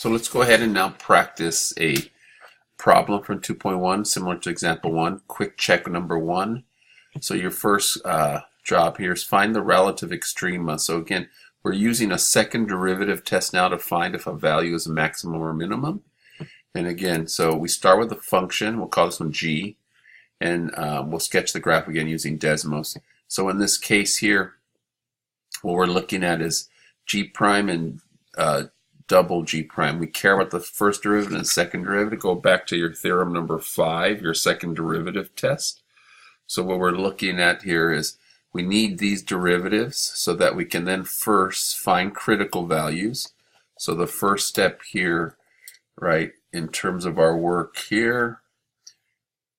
So let's go ahead and now practice a problem from 2.1, similar to example 1. Quick check number 1. So your first job here is find the relative extrema. So again, we're using a second derivative test now to find if a value is a maximum or minimum. And again, so we start with the function. We'll call this one g. And we'll sketch the graph again using Desmos. So in this case here, what we're looking at is g prime and double g prime. We care about the first derivative and the second derivative. Go back to your theorem number 5, your second derivative test. So what we're looking at here is we need these derivatives so that we can then first find critical values. So the first step here, right, in terms of our work here,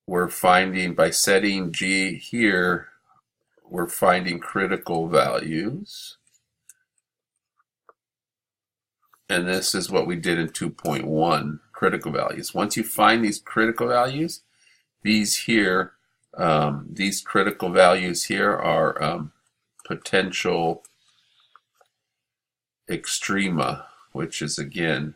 we're finding, by setting g here, we're finding critical values. And this is what we did in 2.1, critical values. Once you find these critical values, these here, these critical values here are potential extrema, which is again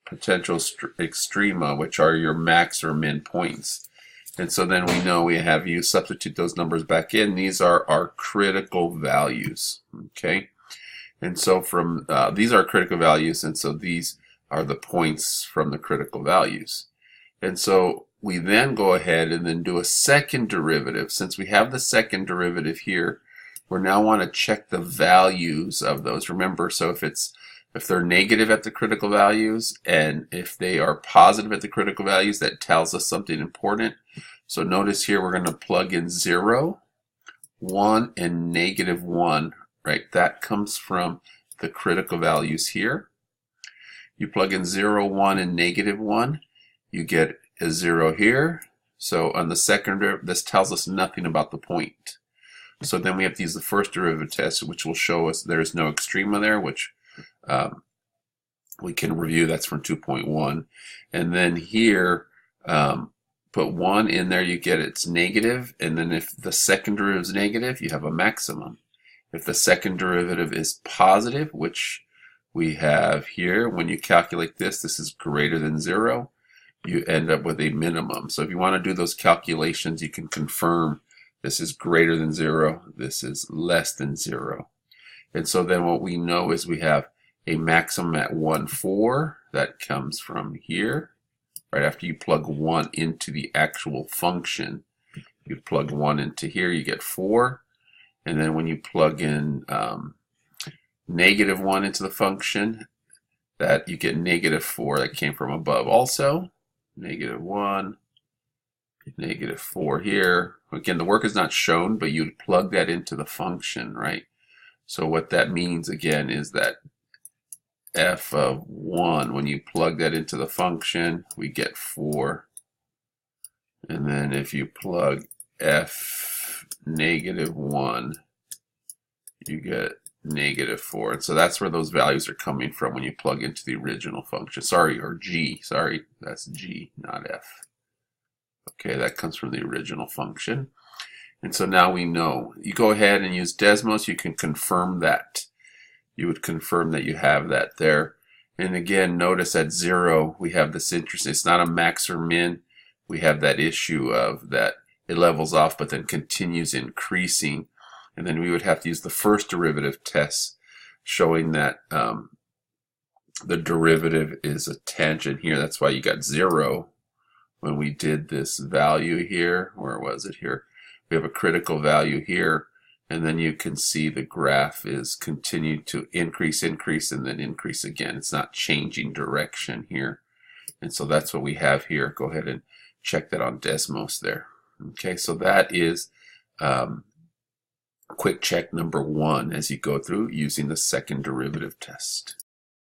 potential extrema, which are your max or min points. And so then we know we have you substitute those numbers back in. These are our critical values. Okay. And so from these are critical values, and so these are the points from the critical values. And so we then go ahead and then do a second derivative. Since we have the second derivative here, we now want to check the values of those. Remember, so if they're negative at the critical values and if they are positive at the critical values, that tells us something important. So notice here we're going to plug in 0, 1, and -1. Right, that comes from the critical values here. You plug in 0, 1, and -1, you get a 0 here. So on the second derivative, this tells us nothing about the point. So then we have to use the first derivative test, which will show us there's no extrema there, which we can review. That's from 2.1. And then here, put 1 in there, you get it's negative. And then if the second derivative is negative, you have a maximum. If the second derivative is positive, which we have here, when you calculate this, this is greater than 0, you end up with a minimum. So if you want to do those calculations, you can confirm this is greater than 0, this is less than 0. And so then what we know is we have a maximum at 1, 4. That comes from here. Right after you plug 1 into the actual function, you plug 1 into here, you get 4. And then when you plug in -1 into the function, that you get -4. That came from above also. -1, -4 here. Again, the work is not shown, but you'd plug that into the function, right? So what that means again is that f of 1, when you plug that into the function, we get 4. And then if you plug f -1, you get -4. And so that's where those values are coming from when you plug into the original function. Sorry, or g. Sorry, that's g, not f. Okay, that comes from the original function. And so now we know. You go ahead and use Desmos, you can confirm that. You would confirm that you have that there. And again, notice at 0, we have this interesting, it's not a max or min. We have that issue of that it levels off but then continues increasing. And then we would have to use the first derivative test showing that the derivative is a tangent here. That's why you got 0 when we did this value here. Where was it here? We have a critical value here. And then you can see the graph is continuing to increase, and then increase again. It's not changing direction here. And so that's what we have here. Go ahead and check that on Desmos there. Okay, so that is quick check number 1 as you go through using the second derivative test.